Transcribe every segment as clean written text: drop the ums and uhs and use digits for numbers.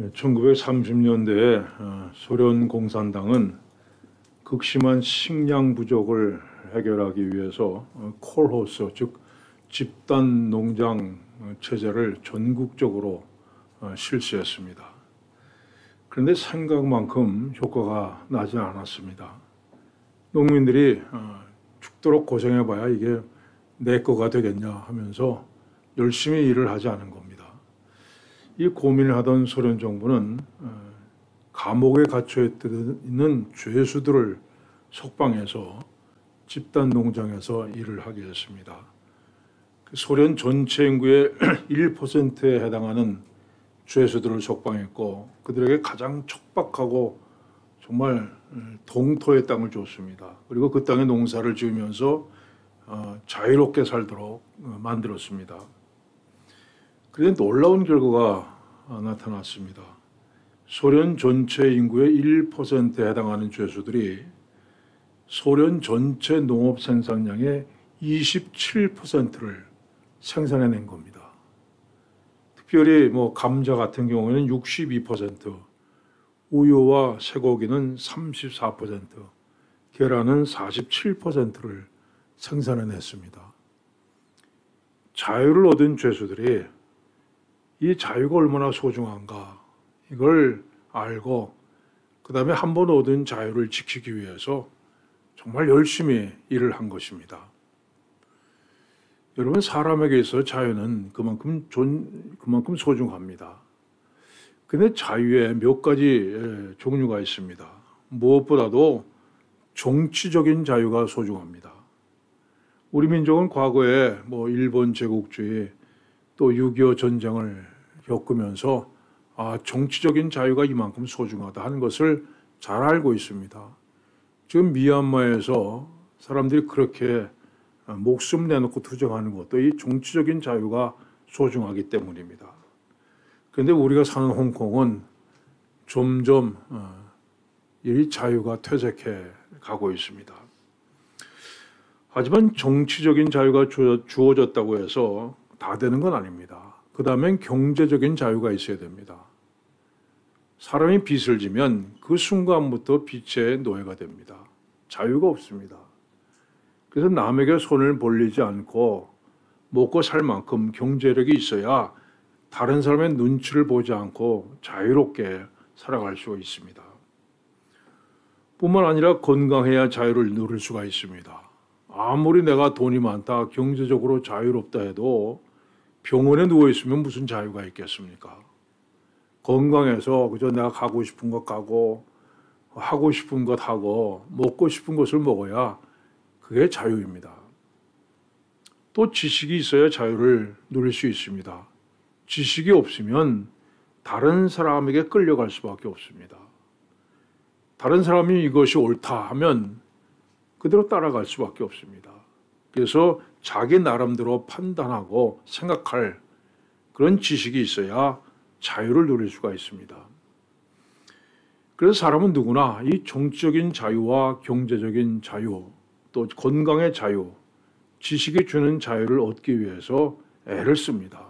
1930년대에 소련 공산당은 극심한 식량 부족을 해결하기 위해서 콜호스, 즉 집단 농장 체제를 전국적으로 실시했습니다. 그런데 생각만큼 효과가 나지 않았습니다. 농민들이 죽도록 고생해봐야 이게 내 거가 되겠냐 하면서 열심히 일을 하지 않은 겁니다. 이 고민을 하던 소련 정부는 감옥에 갇혀 있는 죄수들을 석방해서 집단 농장에서 일을 하게 했습니다. 소련 전체 인구의 1%에 해당하는 죄수들을 석방했고 그들에게 가장 척박하고 정말 동토의 땅을 줬습니다. 그리고 그 땅에 농사를 지으면서 자유롭게 살도록 만들었습니다. 그런데 놀라운 결과가 나타났습니다. 소련 전체 인구의 1%에 해당하는 죄수들이 소련 전체 농업 생산량의 27%를 생산해낸 겁니다. 특별히 감자 같은 경우에는 62%, 우유와 쇠고기는 34%, 계란은 47%를 생산해냈습니다. 자유를 얻은 죄수들이 이 자유가 얼마나 소중한가 이걸 알고 그 다음에 한 번 얻은 자유를 지키기 위해서 정말 열심히 일을 한 것입니다. 여러분, 사람에게 있어 자유는 그만큼 소중합니다. 근데 자유에 몇 가지 종류가 있습니다. 무엇보다도 정치적인 자유가 소중합니다. 우리 민족은 과거에 일본 제국주의 또 6.25 전쟁을 겪으면서 정치적인 자유가 이만큼 소중하다 하는 것을 잘 알고 있습니다. 지금 미얀마에서 사람들이 그렇게 목숨 내놓고 투쟁하는 것도 이 정치적인 자유가 소중하기 때문입니다. 그런데 우리가 사는 홍콩은 점점 이 자유가 퇴색해 가고 있습니다. 하지만 정치적인 자유가 주어졌다고 해서 다 되는 건 아닙니다. 그 다음엔 경제적인 자유가 있어야 됩니다. 사람이 빚을 지면 그 순간부터 빚의 노예가 됩니다. 자유가 없습니다. 그래서 남에게 손을 벌리지 않고 먹고 살 만큼 경제력이 있어야 다른 사람의 눈치를 보지 않고 자유롭게 살아갈 수 있습니다. 뿐만 아니라 건강해야 자유를 누릴 수가 있습니다. 아무리 내가 돈이 많다, 경제적으로 자유롭다 해도 병원에 누워있으면 무슨 자유가 있겠습니까? 건강해서 그저 내가 가고 싶은 것 가고 하고 싶은 것 하고 먹고 싶은 것을 먹어야 그게 자유입니다. 또 지식이 있어야 자유를 누릴 수 있습니다. 지식이 없으면 다른 사람에게 끌려갈 수밖에 없습니다. 다른 사람이 이것이 옳다 하면 그대로 따라갈 수밖에 없습니다. 그래서 자기 나름대로 판단하고 생각할 그런 지식이 있어야 자유를 누릴 수가 있습니다. 그래서 사람은 누구나 이 정치적인 자유와 경제적인 자유, 또 건강의 자유, 지식이 주는 자유를 얻기 위해서 애를 씁니다.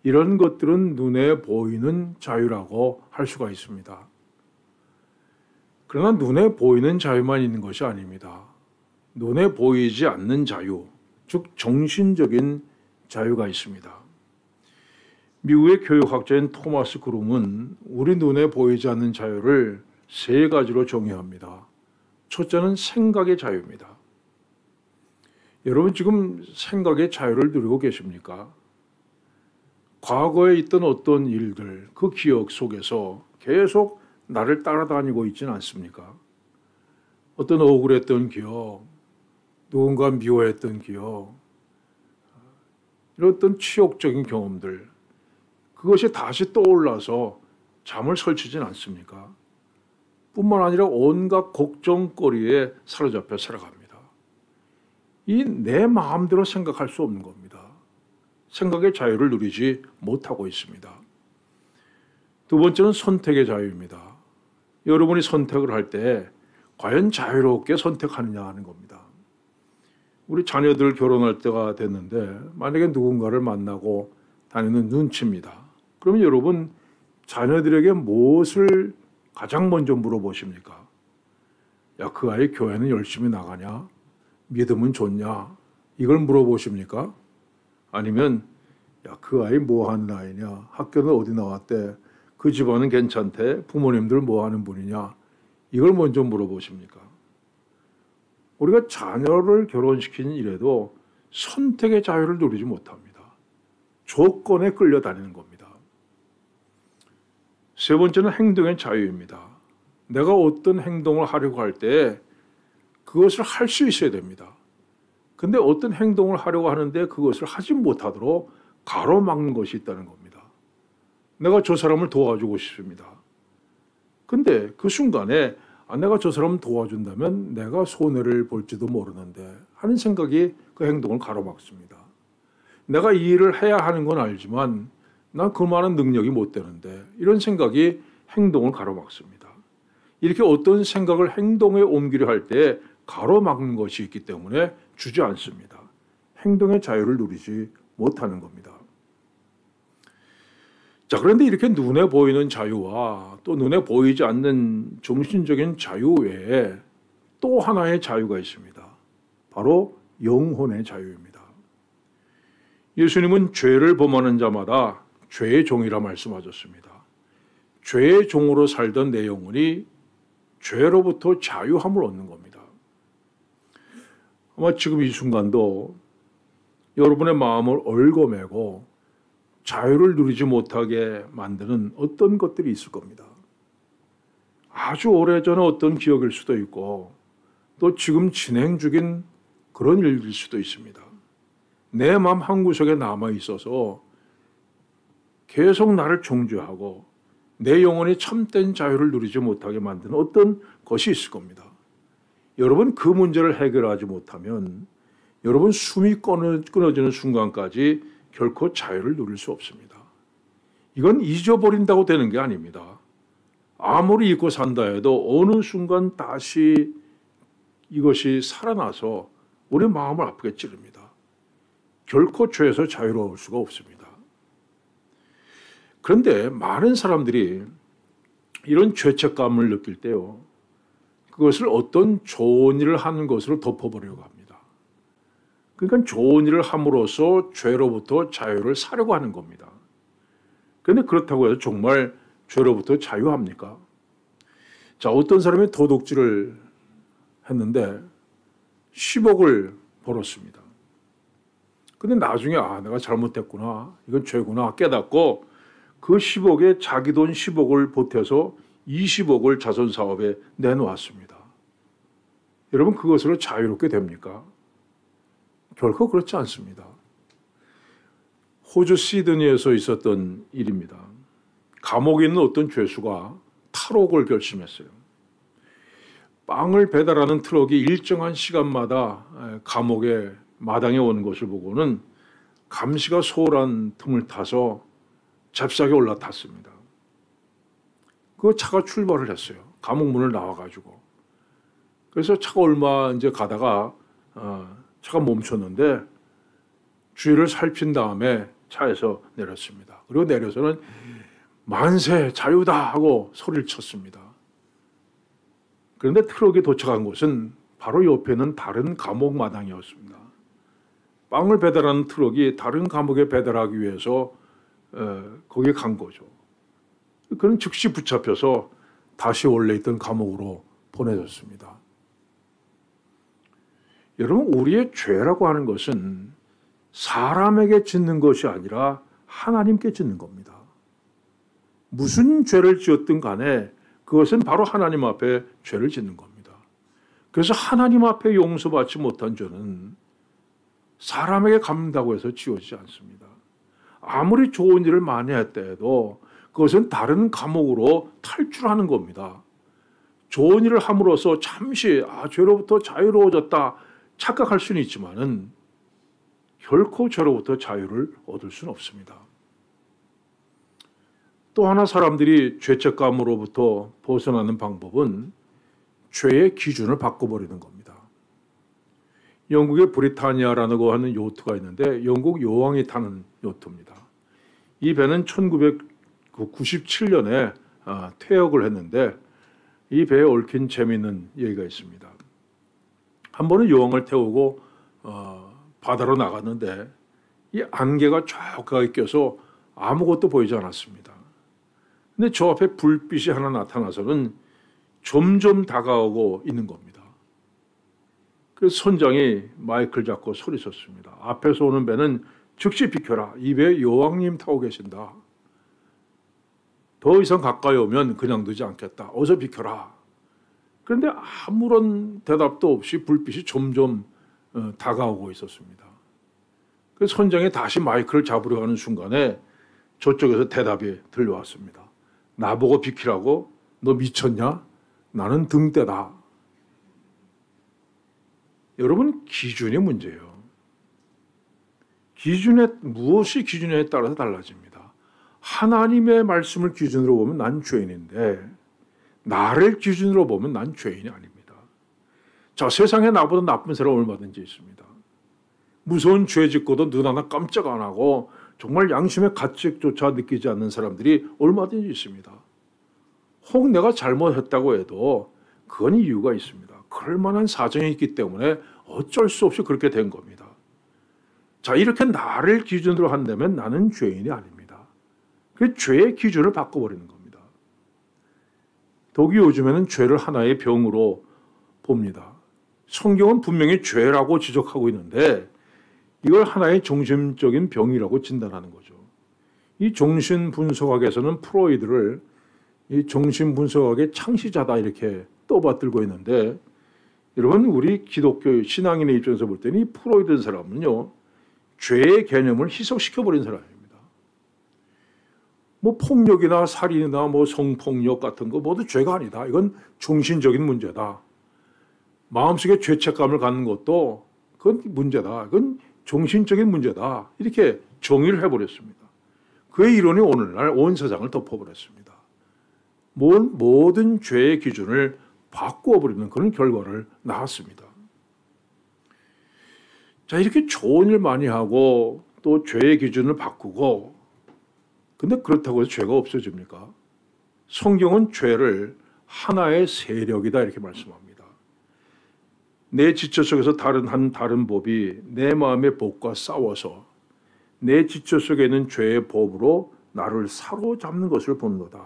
이런 것들은 눈에 보이는 자유라고 할 수가 있습니다. 그러나 눈에 보이는 자유만 있는 것이 아닙니다. 눈에 보이지 않는 자유, 즉 정신적인 자유가 있습니다. 미국의 교육학자인 토마스 그룸은 우리 눈에 보이지 않는 자유를 세 가지로 정의합니다. 첫째는 생각의 자유입니다. 여러분 지금 생각의 자유를 누리고 계십니까? 과거에 있던 어떤 일들, 그 기억 속에서 계속 나를 따라다니고 있지는 않습니까? 어떤 억울했던 기억, 누군가 미워했던 기억, 이런 어떤 치욕적인 경험들, 그것이 다시 떠올라서 잠을 설치진 않습니까? 뿐만 아니라 온갖 걱정거리에 사로잡혀 살아갑니다. 이 내 마음대로 생각할 수 없는 겁니다. 생각의 자유를 누리지 못하고 있습니다. 두 번째는 선택의 자유입니다. 여러분이 선택을 할 때 과연 자유롭게 선택하느냐 하는 겁니다. 우리 자녀들 결혼할 때가 됐는데 만약에 누군가를 만나고 다니는 눈치입니다. 그러면 여러분 자녀들에게 무엇을 가장 먼저 물어보십니까? 야, 그 아이 교회는 열심히 나가냐? 믿음은 좋냐? 이걸 물어보십니까? 아니면 야, 그 아이 뭐 하는 아이냐? 학교는 어디 나왔대? 그 집안은 괜찮대? 부모님들 뭐 하는 분이냐? 이걸 먼저 물어보십니까? 우리가 자녀를 결혼시키는 일에도 선택의 자유를 누리지 못합니다. 조건에 끌려다니는 겁니다. 세 번째는 행동의 자유입니다. 내가 어떤 행동을 하려고 할 때 그것을 할 수 있어야 됩니다. 근데 어떤 행동을 하려고 하는데 그것을 하지 못하도록 가로막는 것이 있다는 겁니다. 내가 저 사람을 도와주고 싶습니다. 근데 그 순간에 내가 저 사람을 도와준다면 내가 손해를 볼지도 모르는데 하는 생각이 그 행동을 가로막습니다. 내가 이 일을 해야 하는 건 알지만 난 그만한 능력이 못 되는데 이런 생각이 행동을 가로막습니다. 이렇게 어떤 생각을 행동에 옮기려 할 때 가로막는 것이 있기 때문에 주저앉습니다. 행동의 자유를 누리지 못하는 겁니다. 자, 그런데 이렇게 눈에 보이는 자유와 또 눈에 보이지 않는 정신적인 자유 외에 또 하나의 자유가 있습니다. 바로 영혼의 자유입니다. 예수님은 죄를 범하는 자마다 죄의 종이라 말씀하셨습니다. 죄의 종으로 살던 내 영혼이 죄로부터 자유함을 얻는 겁니다. 아마 지금 이 순간도 여러분의 마음을 얽어매고 자유를 누리지 못하게 만드는 어떤 것들이 있을 겁니다. 아주 오래전에 어떤 기억일 수도 있고 또 지금 진행 중인 그런 일일 수도 있습니다. 내 마음 한구석에 남아 있어서 계속 나를 정죄하고 내 영혼이 참된 자유를 누리지 못하게 만드는 어떤 것이 있을 겁니다. 여러분 그 문제를 해결하지 못하면 여러분 숨이 끊어지는 순간까지 결코 자유를 누릴 수 없습니다. 이건 잊어버린다고 되는 게 아닙니다. 아무리 잊고 산다 해도 어느 순간 다시 이것이 살아나서 우리 마음을 아프게 찌릅니다. 결코 죄에서 자유로울 수가 없습니다. 그런데 많은 사람들이 이런 죄책감을 느낄 때요, 그것을 어떤 좋은 일을 하는 것으로 덮어버리려고 합니다. 그러니까 좋은 일을 함으로써 죄로부터 자유를 사려고 하는 겁니다. 그런데 그렇다고 해서 정말 죄로부터 자유합니까? 자, 어떤 사람이 도둑질을 했는데 10억을 벌었습니다. 근데 나중에 내가 잘못했구나, 이건 죄구나 깨닫고 그 10억에 자기 돈 10억을 보태서 20억을 자선사업에 내놓았습니다. 여러분 그것으로 자유롭게 됩니까? 결코 그렇지 않습니다. 호주 시드니에서 있었던 일입니다. 감옥에 있는 어떤 죄수가 탈옥을 결심했어요. 빵을 배달하는 트럭이 일정한 시간마다 감옥에 마당에 오는 것을 보고는 감시가 소홀한 틈을 타서 잽싸게 올라탔습니다. 그 차가 출발을 했어요. 감옥 문을 나와가지고. 그래서 차가 얼마 이제 가다가 차가 멈췄는데 주위를 살핀 다음에 차에서 내렸습니다. 그리고 내려서는 만세 자유다 하고 소리를 쳤습니다. 그런데 트럭이 도착한 곳은 바로 옆에 있는 다른 감옥 마당이었습니다. 빵을 배달하는 트럭이 다른 감옥에 배달하기 위해서 거기에 간 거죠. 그는 즉시 붙잡혀서 다시 원래 있던 감옥으로 보내졌습니다. 여러분 우리의 죄라고 하는 것은 사람에게 짓는 것이 아니라 하나님께 짓는 겁니다. 무슨 죄를 지었든 간에 그것은 바로 하나님 앞에 죄를 짓는 겁니다. 그래서 하나님 앞에 용서받지 못한 죄는 사람에게 갚는다고 해서 지워지지 않습니다. 아무리 좋은 일을 많이 했다 해도 그것은 다른 감옥으로 탈출하는 겁니다. 좋은 일을 함으로써 잠시 죄로부터 자유로워졌다 착각할 수는 있지만은 결코 죄로부터 자유를 얻을 수는 없습니다. 또 하나 사람들이 죄책감으로부터 벗어나는 방법은 죄의 기준을 바꿔버리는 겁니다. 영국의 브리타니아라고 하는 요트가 있는데 영국 여왕이 타는 요트입니다. 이 배는 그 97년에 퇴역을 했는데 이 배에 얽힌 재미있는 얘기가 있습니다. 한 번은 여왕을 태우고 바다로 나갔는데 이 안개가 쫙 가까이 껴서 아무것도 보이지 않았습니다. 근데 저 앞에 불빛이 하나 나타나서는 점점 다가오고 있는 겁니다. 그래서 선장이 마이크를 잡고 소리쳤습니다. 앞에서 오는 배는 즉시 비켜라. 이 배에 여왕님 타고 계신다. 더 이상 가까이 오면 그냥 두지 않겠다. 어서 비켜라. 그런데 아무런 대답도 없이 불빛이 점점 다가오고 있었습니다. 그래서 선장이 다시 마이크를 잡으려 하는 순간에 저쪽에서 대답이 들려왔습니다. 나보고 비키라고? 너 미쳤냐? 나는 등대다. 여러분, 기준이 문제예요. 무엇이 기준에 따라서 달라집니다. 하나님의 말씀을 기준으로 보면 난 죄인인데 나를 기준으로 보면 난 죄인이 아닙니다. 자, 세상에 나보다 나쁜 사람 얼마든지 있습니다. 무서운 죄 짓고도 눈 하나 깜짝 안 하고 정말 양심의 가책조차 느끼지 않는 사람들이 얼마든지 있습니다. 혹 내가 잘못했다고 해도 그건 이유가 있습니다. 그럴 만한 사정이 있기 때문에 어쩔 수 없이 그렇게 된 겁니다. 자, 이렇게 나를 기준으로 한다면 나는 죄인이 아닙니다. 그 죄의 기준을 바꿔버리는 겁니다. 독이 요즘에는 죄를 하나의 병으로 봅니다. 성경은 분명히 죄라고 지적하고 있는데 이걸 하나의 정신적인 병이라고 진단하는 거죠. 이 정신분석학에서는 프로이드를 이 정신분석학의 창시자다 이렇게 떠받들고 있는데 여러분, 우리 기독교 신앙인의 입장에서 볼 때는 이 프로이드 사람은요, 죄의 개념을 희석시켜버린 사람입니다. 뭐 폭력이나 살인이나 뭐 성폭력 같은 거 모두 죄가 아니다. 이건 정신적인 문제다. 마음속에 죄책감을 갖는 것도 그건 문제다. 그건 정신적인 문제다. 이렇게 정의를 해버렸습니다. 그의 이론이 오늘날 온 세상을 덮어버렸습니다. 모든 죄의 기준을 바꾸어버리는 그런 결과를 낳았습니다. 자, 이렇게 좋은 일 많이 하고 또 죄의 기준을 바꾸고 근데 그렇다고 해서 죄가 없어집니까? 성경은 죄를 하나의 세력이다 이렇게 말씀합니다. 내 지체 속에서 다른 법이 내 마음의 법과 싸워서 내 지체 속에 있는 죄의 법으로 나를 사로잡는 것을 보는 거다.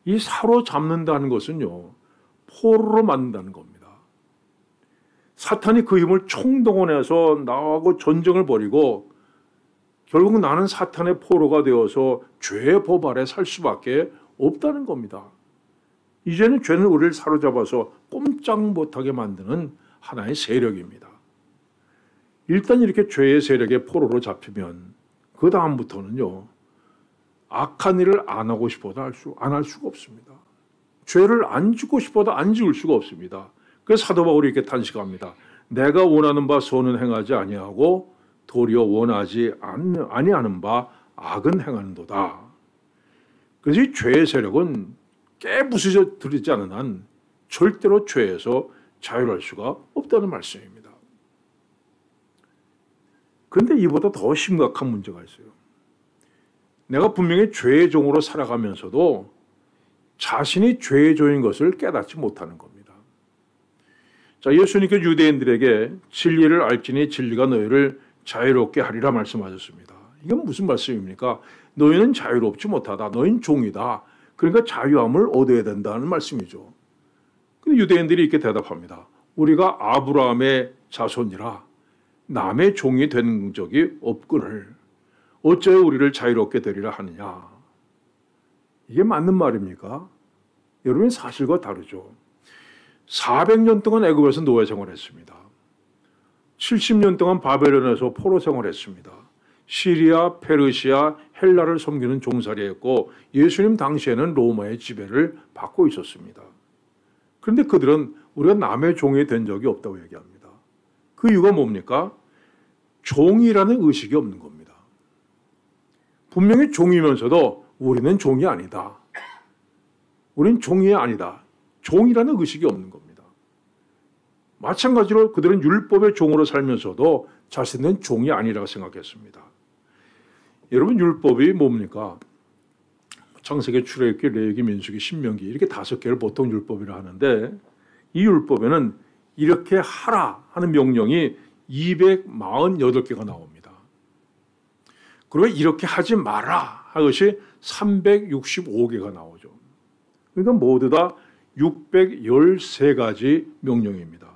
이 사로잡는다는 것은요, 포로로 만든다는 겁니다. 사탄이 그 힘을 총동원해서 나하고 전쟁을 벌이고 결국 나는 사탄의 포로가 되어서 죄의 법 아래 살 수밖에 없다는 겁니다. 이제는 죄는 우리를 사로잡아서 꼼짝 못하게 만드는 하나의 세력입니다. 일단 이렇게 죄의 세력의 포로로 잡히면 그 다음부터는요, 악한 일을 안 하고 싶어도 안 할 수가 없습니다. 죄를 안 짓고 싶어도 안 지을 수가 없습니다. 그래서 사도 바울이 이렇게 탄식합니다. 내가 원하는 바 선은 행하지 아니하고 도리어 원하지 아니하는 바 악은 행하는도다. 그래서 이 죄의 세력은 깨부수져들지 않은 한 절대로 죄에서 자유할 수가 없다는 말씀입니다. 그런데 이보다 더 심각한 문제가 있어요. 내가 분명히 죄의 종으로 살아가면서도 자신이 죄의 종인 것을 깨닫지 못하는 겁니다. 자, 예수님께서 유대인들에게 진리를 알지니 진리가 너희를 자유롭게 하리라 말씀하셨습니다. 이건 무슨 말씀입니까? 너희는 자유롭지 못하다. 너희는 종이다. 그러니까 자유함을 얻어야 된다는 말씀이죠. 근데 유대인들이 이렇게 대답합니다. 우리가 아브라함의 자손이라 남의 종이 된 적이 없거늘 어째서 우리를 자유롭게 되리라 하느냐. 이게 맞는 말입니까? 여러분, 사실과 다르죠. 400년 동안 애굽에서 노예 생활했습니다. 70년 동안 바벨론에서 포로 생활했습니다. 시리아, 페르시아, 헬라를 섬기는 종살이했고 예수님 당시에는 로마의 지배를 받고 있었습니다. 그런데 그들은 우리가 남의 종이 된 적이 없다고 얘기합니다. 그 이유가 뭡니까? 종이라는 의식이 없는 겁니다. 분명히 종이면서도 우리는 종이 아니다. 우리는 종이 아니다. 종이라는 의식이 없는 겁니다. 마찬가지로 그들은 율법의 종으로 살면서도 자신은 종이 아니라고 생각했습니다. 여러분, 율법이 뭡니까? 창세기, 출애굽기, 레위기, 민수기, 신명기 이렇게 5개를 보통 율법이라 하는데 이 율법에는 이렇게 하라 하는 명령이 248개가 나옵니다. 그리고 이렇게 하지 마라 할 것이 365개가 나오죠. 그러니까 모두 다 613가지 명령입니다.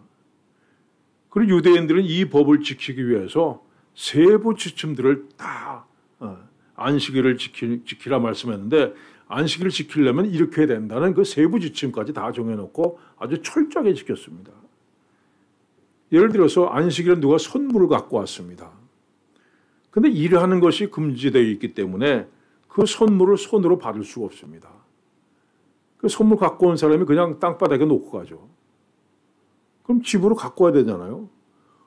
그리고 유대인들은 이 법을 지키기 위해서 세부 지침들을 다 안식일을 지키라 말씀했는데 안식일을 지키려면 이렇게 해야 된다는 그 세부 지침까지 다 정해놓고 아주 철저하게 지켰습니다. 예를 들어서 안식일에 누가 선물을 갖고 왔습니다. 근데 일을 하는 것이 금지되어 있기 때문에 그 선물을 손으로 받을 수가 없습니다. 그 선물 갖고 온 사람이 그냥 땅바닥에 놓고 가죠. 그럼 집으로 갖고 와야 되잖아요.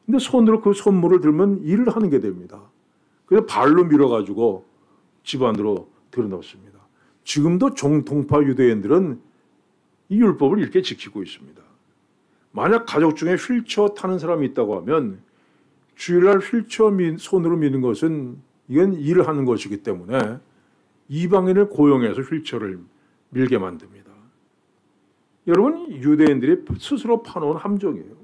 근데 손으로 그 선물을 들면 일을 하는 게 됩니다. 그래서 발로 밀어가지고 집 안으로 들여놓습니다. 지금도 정통파 유대인들은 이 율법을 이렇게 지키고 있습니다. 만약 가족 중에 휠체어 타는 사람이 있다고 하면 주일날 휠체어 손으로 미는 것은 이건 일을 하는 것이기 때문에 이방인을 고용해서 휠체어를 밀게 만듭니다. 여러분, 유대인들이 스스로 파놓은 함정이에요.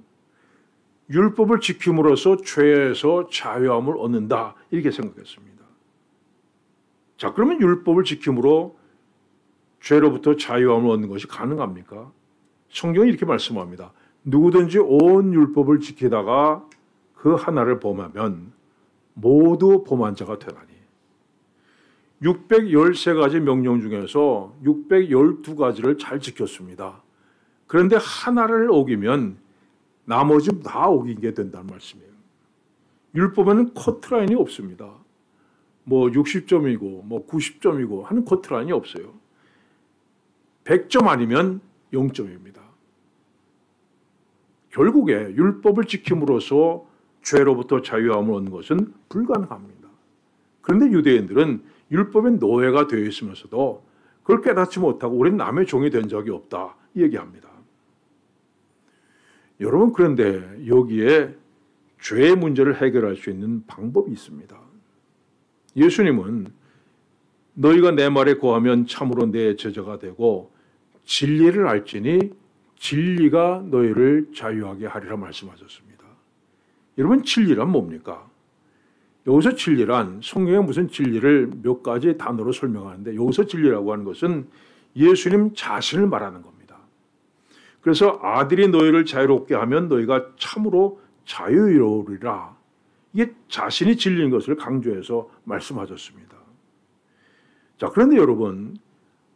율법을 지킴으로써 죄에서 자유함을 얻는다 이렇게 생각했습니다. 자, 그러면 율법을 지킴으로 죄로부터 자유함을 얻는 것이 가능합니까? 성경이 이렇게 말씀합니다. 누구든지 온 율법을 지키다가 그 하나를 범하면 모두 범한 자가 되나니. 613가지 명령 중에서 612가지를 잘 지켰습니다. 그런데 하나를 어기면 나머지 다 어기게 된다는 말씀이에요. 율법에는 커트라인이 없습니다. 뭐 60점이고 뭐 90점이고 하는 커트라인이 없어요. 100점 아니면 0점입니다. 결국에 율법을 지킴으로써 죄로부터 자유함을 얻는 것은 불가능합니다. 그런데 유대인들은 율법의 노예가 되어 있으면서도 그걸 깨닫지 못하고 우리는 남의 종이 된 적이 없다 얘기합니다. 여러분, 그런데 여기에 죄의 문제를 해결할 수 있는 방법이 있습니다. 예수님은 너희가 내 말에 거하면 참으로 내 제자가 되고 진리를 알지니 진리가 너희를 자유하게 하리라 말씀하셨습니다. 여러분, 진리란 뭡니까? 여기서 진리란 성경에 무슨 진리를 몇 가지 단어로 설명하는데 여기서 진리라고 하는 것은 예수님 자신을 말하는 겁니다. 그래서 아들이 너희를 자유롭게 하면 너희가 참으로 자유로우리라. 이게 자신이 진리인 것을 강조해서 말씀하셨습니다. 자, 그런데 여러분,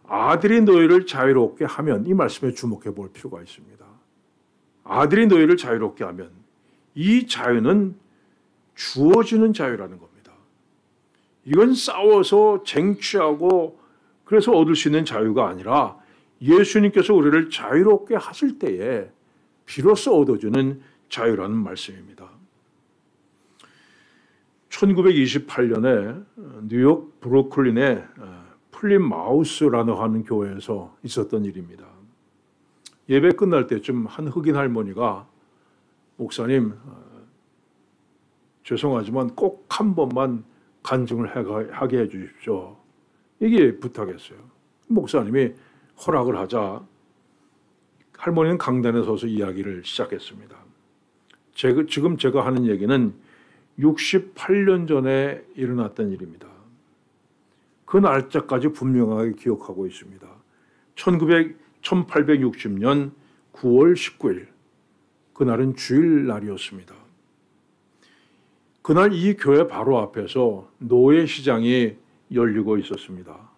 아들이 너희를 자유롭게 하면 이 말씀에 주목해 볼 필요가 있습니다. 아들이 너희를 자유롭게 하면 이 자유는 주어지는 자유라는 겁니다. 이건 싸워서 쟁취하고 그래서 얻을 수 있는 자유가 아니라 예수님께서 우리를 자유롭게 하실 때에 비로소 얻어주는 자유라는 말씀입니다. 1928년에 뉴욕 브루클린의 플림마우스라는 하는 교회에서 있었던 일입니다. 예배 끝날 때쯤 한 흑인 할머니가 목사님, 죄송하지만 꼭 한 번만 간증을 하게 해 주십시오. 이게 부탁했어요. 목사님이 허락을 하자 할머니는 강단에 서서 이야기를 시작했습니다. 지금 제가 하는 얘기는 68년 전에 일어났던 일입니다. 그 날짜까지 분명하게 기억하고 있습니다. 1860년 9월 19일, 그날은 주일날이었습니다. 그날 이 교회 바로 앞에서 노예 시장이 열리고 있었습니다.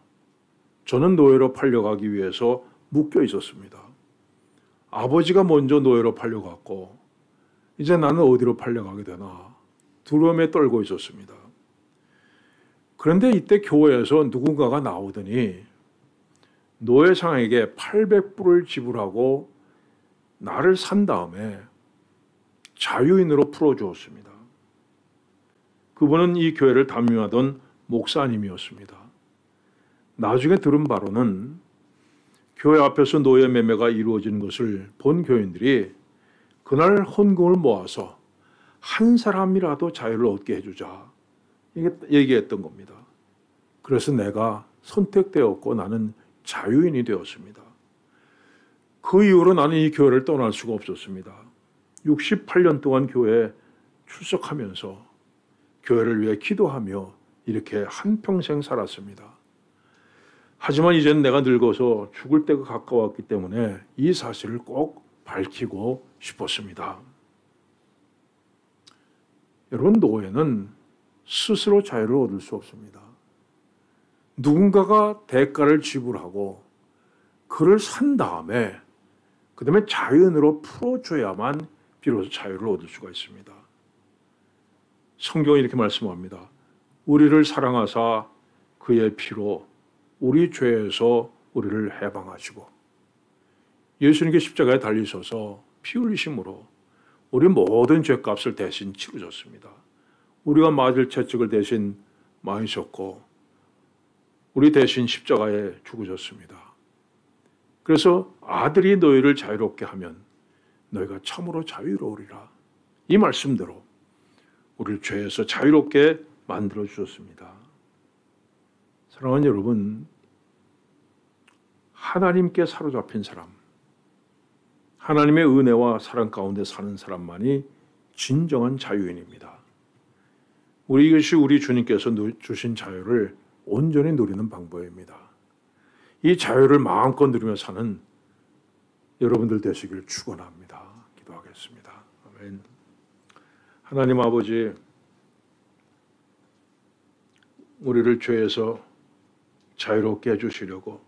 저는 노예로 팔려가기 위해서 묶여 있었습니다. 아버지가 먼저 노예로 팔려갔고 이제 나는 어디로 팔려가게 되나 두려움에 떨고 있었습니다. 그런데 이때 교회에서 누군가가 나오더니 노예상에게 800불을 지불하고 나를 산 다음에 자유인으로 풀어주었습니다. 그분은 이 교회를 담임하던 목사님이었습니다. 나중에 들은 바로는 교회 앞에서 노예 매매가 이루어지는 것을 본 교인들이 그날 헌금을 모아서 한 사람이라도 자유를 얻게 해주자 이게 얘기했던 겁니다. 그래서 내가 선택되었고 나는 자유인이 되었습니다. 그 이후로 나는 이 교회를 떠날 수가 없었습니다. 68년 동안 교회에 출석하면서 교회를 위해 기도하며 이렇게 한평생 살았습니다. 하지만 이제는 내가 늙어서 죽을 때가 가까웠기 때문에 이 사실을 꼭 밝히고 싶었습니다. 여러분, 노예는 스스로 자유를 얻을 수 없습니다. 누군가가 대가를 지불하고 그를 산 다음에 그다음에 자연으로 풀어줘야만 비로소 자유를 얻을 수가 있습니다. 성경이 이렇게 말씀합니다. 우리를 사랑하사 그의 피로 우리 죄에서 우리를 해방하시고, 예수님께 십자가에 달리셔서 피 흘리심으로 우리 모든 죄값을 대신 치르셨습니다. 우리가 맞을 채찍을 대신 맞으셨고 우리 대신 십자가에 죽으셨습니다. 그래서 아들이 너희를 자유롭게 하면 너희가 참으로 자유로우리라. 이 말씀대로 우리를 죄에서 자유롭게 만들어 주셨습니다. 사랑하는 여러분, 하나님께 사로잡힌 사람, 하나님의 은혜와 사랑 가운데 사는 사람만이 진정한 자유인입니다. 이것이 우리 주님께서 주신 자유를 온전히 누리는 방법입니다. 이 자유를 마음껏 누리며 사는 여러분들 되시길 축원합니다. 기도하겠습니다. 아멘. 하나님 아버지, 우리를 죄에서 자유롭게 해주시려고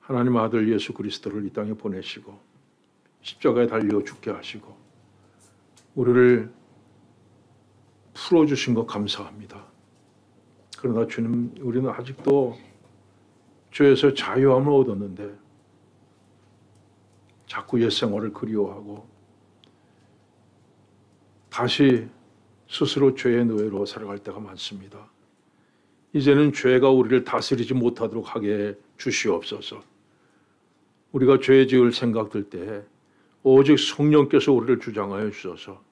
하나님 아들 예수 그리스도를 이 땅에 보내시고 십자가에 달려 죽게 하시고 우리를 풀어주신 것 감사합니다. 그러나 주님, 우리는 아직도 죄에서 자유함을 얻었는데 자꾸 옛 생활을 그리워하고 다시 스스로 죄의 노예로 살아갈 때가 많습니다. 이제는 죄가 우리를 다스리지 못하도록 하게 주시옵소서. 우리가 죄 지을 생각 들 때 오직 성령께서 우리를 주장하여 주셔서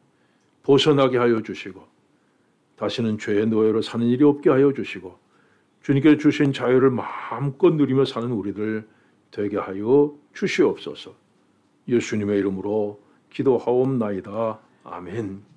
벗어나게 하여 주시고 다시는 죄의 노예로 사는 일이 없게 하여 주시고 주님께 주신 자유를 마음껏 누리며 사는 우리들 되게 하여 주시옵소서. 예수님의 이름으로 기도하옵나이다. 아멘.